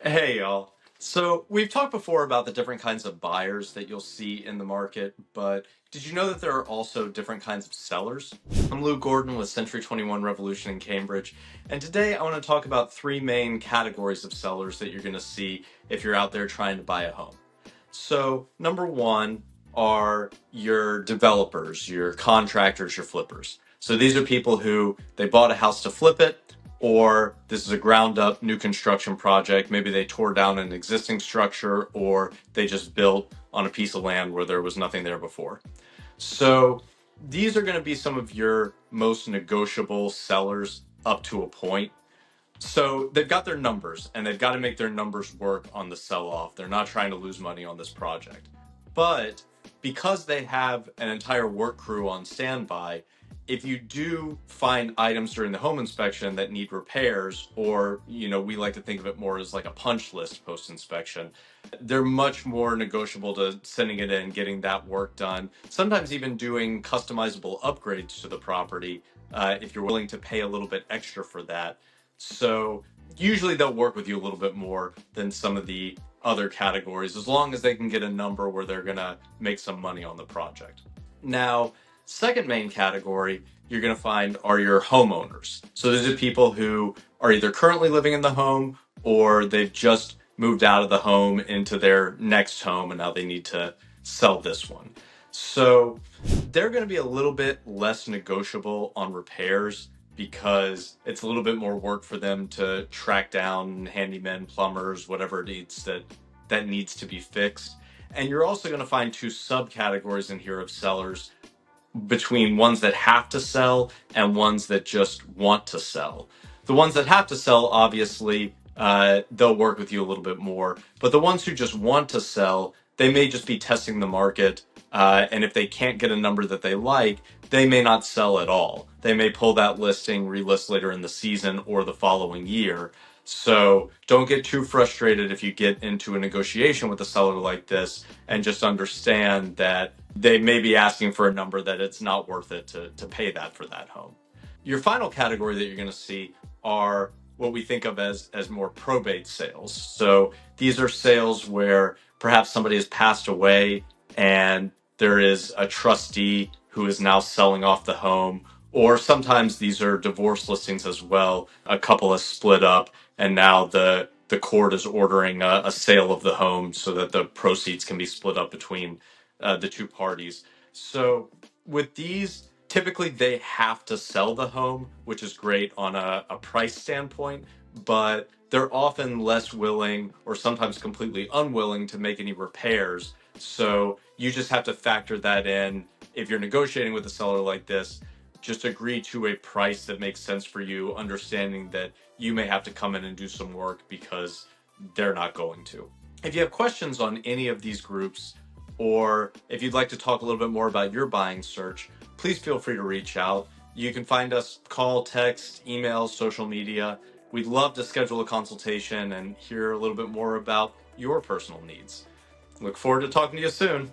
Hey y'all. So we've talked before about the different kinds of buyers that you'll see in the market, but did you know that there are also different kinds of sellers? I'm Lou Gordon with Century 21 Revolution in Cambridge, and today I want to talk about three main categories of sellers that you're going to see if you're out there trying to buy a home. So, number one are your developers, your contractors, your flippers. So these are people who they bought a house to flip it, or this is a ground up new construction project. Maybe they tore down an existing structure, or they just built on a piece of land where there was nothing there before. So these are going to be some of your most negotiable sellers up to a point. So they've got their numbers and they've got to make their numbers work on the sell off. They're not trying to lose money on this project. But because they have an entire work crew on standby, if you do find items during the home inspection that need repairs, or, we like to think of it more as like a punch list post inspection, they're much more negotiable to sending it in, getting that work done, sometimes even doing customizable upgrades to the property if you're willing to pay a little bit extra for that. So usually they'll work with you a little bit more than some of the other categories, as long as they can get a number where they're going to make some money on the project. Now, second main category you're going to find are your homeowners. So these are people who are either currently living in the home or they've just moved out of the home into their next home and now they need to sell this one. So they're going to be a little bit less negotiable on repairs because it's a little bit more work for them to track down handymen, plumbers, whatever it needs that needs to be fixed. And you're also going to find two subcategories in here of sellers, between ones that have to sell and ones that just want to sell. The ones that have to sell, obviously, they'll work with you a little bit more. But the ones who just want to sell, they may just be testing the market. And if they can't get a number that they like, they may not sell at all. They may pull that listing, relist later in the season or the following year. So don't get too frustrated if you get into a negotiation with a seller like this, and just understand that they may be asking for a number that it's not worth it to pay that for that home. Your final category that you're going to see are what we think of as more probate sales. So these are sales where perhaps somebody has passed away and there is a trustee who is now selling off the home, or sometimes these are divorce listings as well. A couple has split up and now the court is ordering a sale of the home so that the proceeds can be split up between the two parties. So with these, typically they have to sell the home, which is great on a price standpoint, but they're often less willing or sometimes completely unwilling to make any repairs. So you just have to factor that in. If you're negotiating with a seller like this, just agree to a price that makes sense for you, understanding that you may have to come in and do some work because they're not going to. If you have questions on any of these groups, or if you'd like to talk a little bit more about your buying search, please feel free to reach out. You can find us call, text, email, social media. We'd love to schedule a consultation and hear a little bit more about your personal needs. Look forward to talking to you soon.